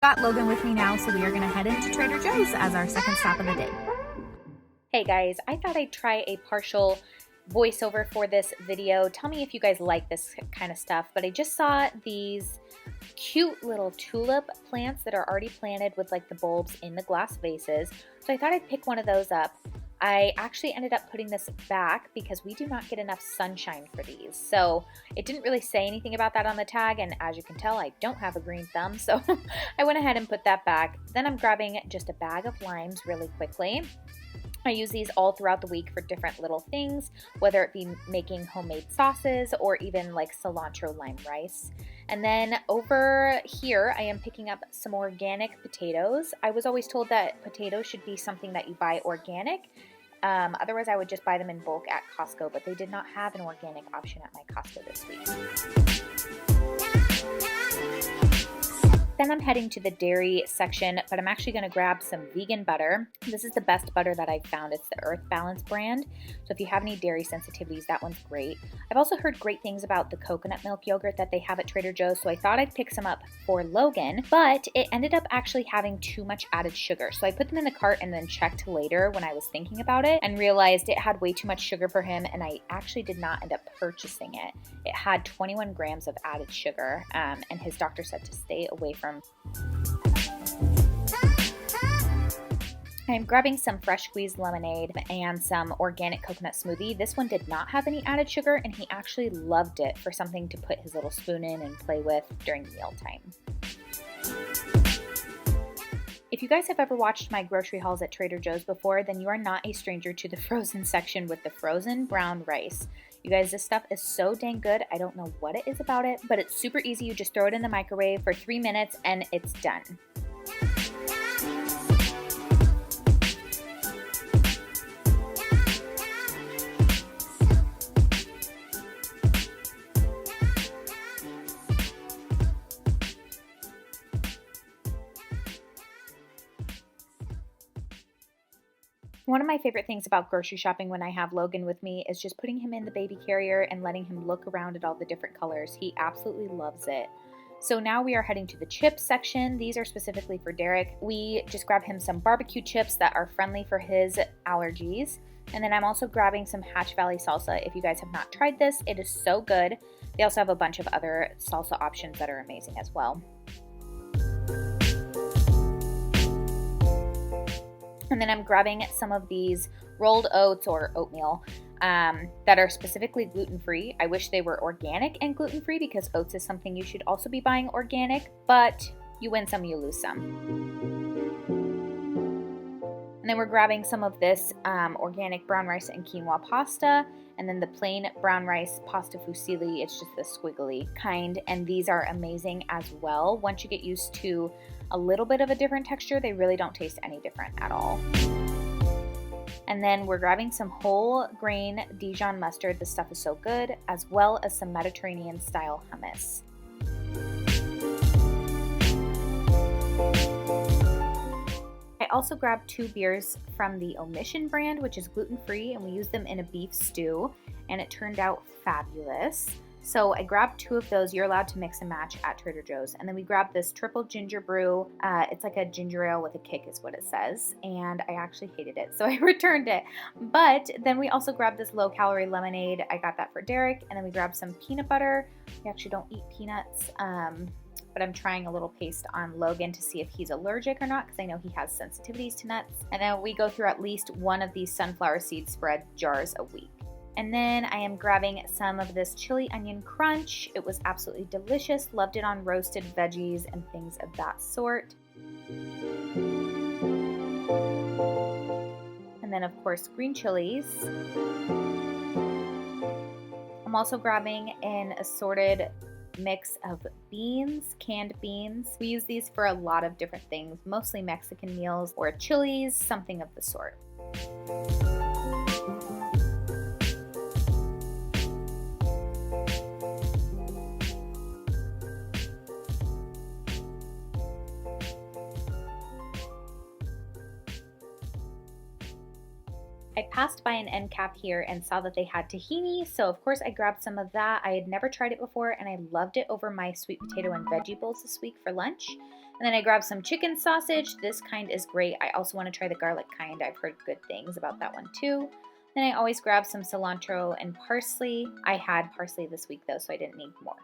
Got Logan with me now, so we are going to head into Trader Joe's as our second stop of the day. Hey guys, I thought I'd try a partial voiceover for this video. Tell me if you guys like this kind of stuff, but I just saw these cute little tulip plants that are already planted with like the bulbs in the glass vases. So I thought I'd pick one of those up. I actually ended up putting this back because we do not get enough sunshine for these. So it didn't really say anything about that on the tag, and as you can tell, I don't have a green thumb, so I went ahead and put that back. Then I'm grabbing just a bag of limes really quickly. I use these all throughout the week for different little things, whether it be making homemade sauces or even like cilantro lime rice. And then over here, I am picking up some organic potatoes. I was always told that potatoes should be something that you buy organic. Otherwise, I would just buy them in bulk at Costco, but they did not have an organic option at my Costco this week. Then I'm heading to the dairy section, but I'm actually going to grab some vegan butter. This is the best butter that I've found. It's the Earth Balance brand. So if you have any dairy sensitivities, that one's great. I've also heard great things about the coconut milk yogurt that they have at Trader Joe's, so I thought I'd pick some up for Logan, but it ended up actually having too much added sugar. So I put them in the cart and then checked later when I was thinking about it and realized it had way too much sugar for him, and I actually did not end up purchasing it. It had 21 grams of added sugar, and his doctor said to stay away from. I'm grabbing some fresh squeezed lemonade and some organic coconut smoothie. This one did not have any added sugar, and he actually loved it for something to put his little spoon in and play with during mealtime. If you guys have ever watched my grocery hauls at Trader Joe's before, then you are not a stranger to the frozen section with the frozen brown rice. You guys, this stuff is so dang good. I don't know what it is about it, but it's super easy. You just throw it in the microwave for 3 minutes and it's done. One of my favorite things about grocery shopping when I have Logan with me is just putting him in the baby carrier and letting him look around at all the different colors. He absolutely loves it. So now we are heading to the chips section. These are specifically for Derek. We just grabbed him some barbecue chips that are friendly for his allergies. And then I'm also grabbing some Hatch Valley salsa. If you guys have not tried this, it is so good. They also have a bunch of other salsa options that are amazing as well. And then I'm grabbing some of these rolled oats or oatmeal that are specifically gluten-free. I wish they were organic and gluten-free because oats is something you should also be buying organic, but you win some, you lose some. And then we're grabbing some of this organic brown rice and quinoa pasta, and then the plain brown rice pasta fusilli. It's just the squiggly kind, and these are amazing as well. Once you get used to a little bit of a different texture, they really don't taste any different at all. And then we're grabbing some whole grain Dijon mustard. This stuff is so good, as well as some Mediterranean style hummus. I also grabbed 2 beers from the Omission brand, which is gluten-free, and we used them in a beef stew, and it turned out fabulous. So I grabbed 2 of those. You're allowed to mix and match at Trader Joe's. And then we grabbed this triple ginger brew. It's like a ginger ale with a kick is what it says. And I actually hated it, so I returned it. But then we also grabbed this low-calorie lemonade. I got that for Derek. And then we grabbed some peanut butter. We actually don't eat peanuts. But I'm trying a little paste on Logan to see if he's allergic or not, because I know he has sensitivities to nuts. And then we go through at least one of these sunflower seed spread jars a week. And then I am grabbing some of this chili onion crunch. It was absolutely delicious. Loved it on roasted veggies and things of that sort. And then of course green chilies. I'm also grabbing an assorted mix of beans, canned beans. We use these for a lot of different things, mostly Mexican meals or chilies, something of the sort. I passed by an end cap here and saw that they had tahini, so of course I grabbed some of that. I had never tried it before and I loved it over my sweet potato and veggie bowls this week for lunch. And then I grabbed some chicken sausage. This kind is great. I also want to try the garlic kind. I've heard good things about that one too. Then I always grab some cilantro and parsley. I had parsley this week though, so I didn't need more.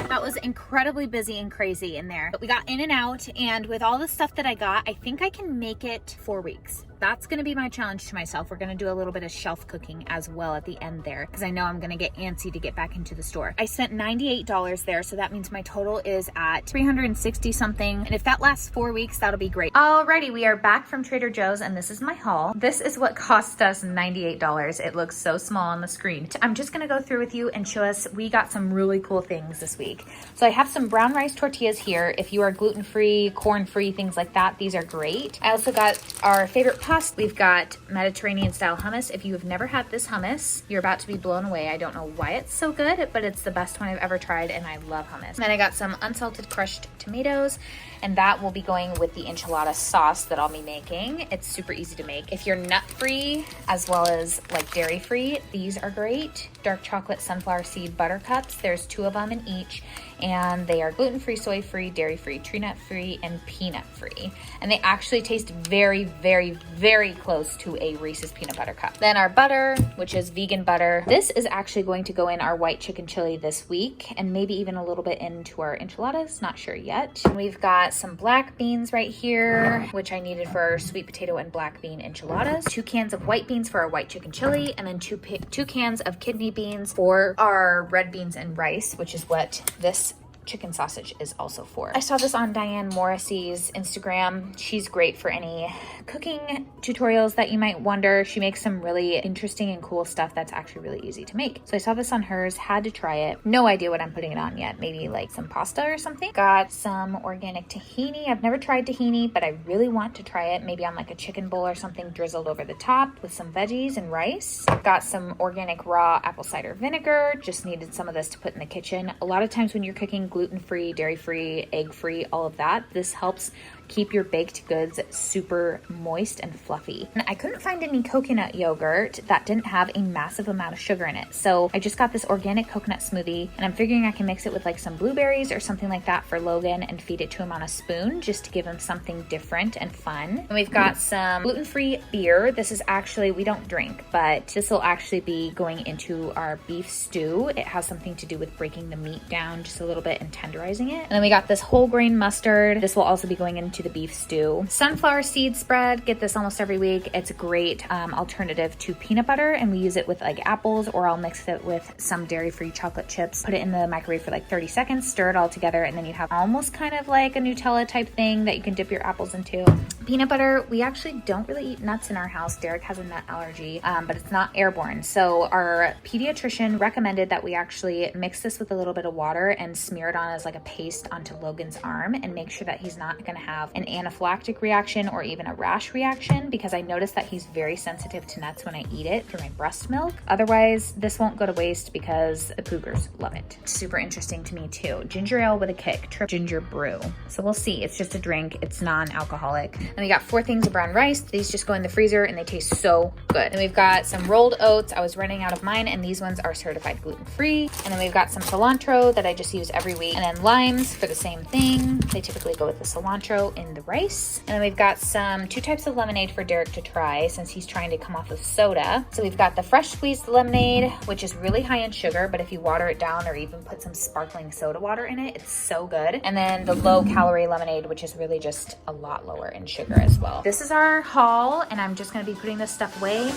That was incredibly busy and crazy in there. But we got in and out, and with all the stuff that I got, I think I can make it 4 weeks. That's gonna be my challenge to myself. We're gonna do a little bit of shelf cooking as well at the end there, because I know I'm gonna get antsy to get back into the store. I spent $98 there, so that means my total is at 360 something. And if that lasts 4 weeks, that'll be great. Alrighty, we are back from Trader Joe's, and this is my haul. This is what cost us $98. It looks so small on the screen. I'm just gonna go through with you and show us, we got some really cool things this week. So I have some brown rice tortillas here. If you are gluten-free, corn-free, things like that, these are great. I also got our favorite pasta. We've got Mediterranean style hummus. If you have never had this hummus, you're about to be blown away. I don't know why it's so good, but it's the best one I've ever tried, and I love hummus. And then I got some unsalted crushed tomatoes, and that will be going with the enchilada sauce that I'll be making. It's super easy to make. If you're nut-free as well as like dairy-free, these are great. Dark chocolate sunflower seed butter cups. There's 2 of them in each, and they are gluten-free, soy-free, dairy-free, tree nut-free, and peanut-free. And they actually taste very, very, very close to a Reese's peanut butter cup. Then our butter, which is vegan butter. This is actually going to go in our white chicken chili this week, and maybe even a little bit into our enchiladas, not sure yet. And we've got some black beans right here, which I needed for our sweet potato and black bean enchiladas. 2 cans of white beans for our white chicken chili, and then 2 cans of kidney beans for our red beans and rice, which is what this chicken sausage is also for. I saw this on Diane Morrissey's Instagram. She's great for any cooking tutorials that you might wonder. She makes some really interesting and cool stuff that's actually really easy to make. So I saw this on hers, had to try it. No idea what I'm putting it on yet. Maybe like some pasta or something. Got some organic tahini. I've never tried tahini, but I really want to try it. Maybe on like a chicken bowl or something drizzled over the top with some veggies and rice. Got some organic raw apple cider vinegar. Just needed some of this to put in the kitchen. A lot of times when you're cooking gluten-free, dairy-free, egg-free, all of that, this helps keep your baked goods super moist and fluffy. And I couldn't find any coconut yogurt that didn't have a massive amount of sugar in it. So I just got this organic coconut smoothie, and I'm figuring I can mix it with like some blueberries or something like that for Logan and feed it to him on a spoon just to give him something different and fun. And we've got some gluten-free beer. This is actually, we don't drink, but this will actually be going into our beef stew. It has something to do with breaking the meat down just a little bit and tenderizing it. And then we got this whole grain mustard. This will also be going into the beef stew. Sunflower seed spread, get this almost every week. It's a great alternative to peanut butter, and we use it with like apples, or I'll mix it with some dairy-free chocolate chips, put it in the microwave for like 30 seconds, stir it all together, and then you have almost kind of like a Nutella type thing that you can dip your apples into. Peanut butter, we actually don't really eat nuts in our house. Derek has a nut allergy, but it's not airborne. So our pediatrician recommended that we actually mix this with a little bit of water and smear it on as like a paste onto Logan's arm, and make sure that he's not going to have an anaphylactic reaction or even a rash reaction, because I noticed that he's very sensitive to nuts when I eat it through my breast milk. Otherwise, this won't go to waste because the cougars love it. Super interesting to me too. Ginger ale with a kick, trip ginger brew. So we'll see. It's just a drink. It's non-alcoholic. And we got 4 things of brown rice. These just go in the freezer and they taste so good. And we've got some rolled oats. I was running out of mine, and these ones are certified gluten-free. And then we've got some cilantro that I just use every week. And then limes for the same thing. They typically go with the cilantro in the rice. And then we've got some 2 types of lemonade for Derek to try since he's trying to come off of soda. So we've got the fresh squeezed lemonade, which is really high in sugar, but if you water it down or even put some sparkling soda water in it, it's so good. And then the low-calorie lemonade, which is really just a lot lower in sugar as well. This is our haul, and I'm just gonna be putting this stuff away.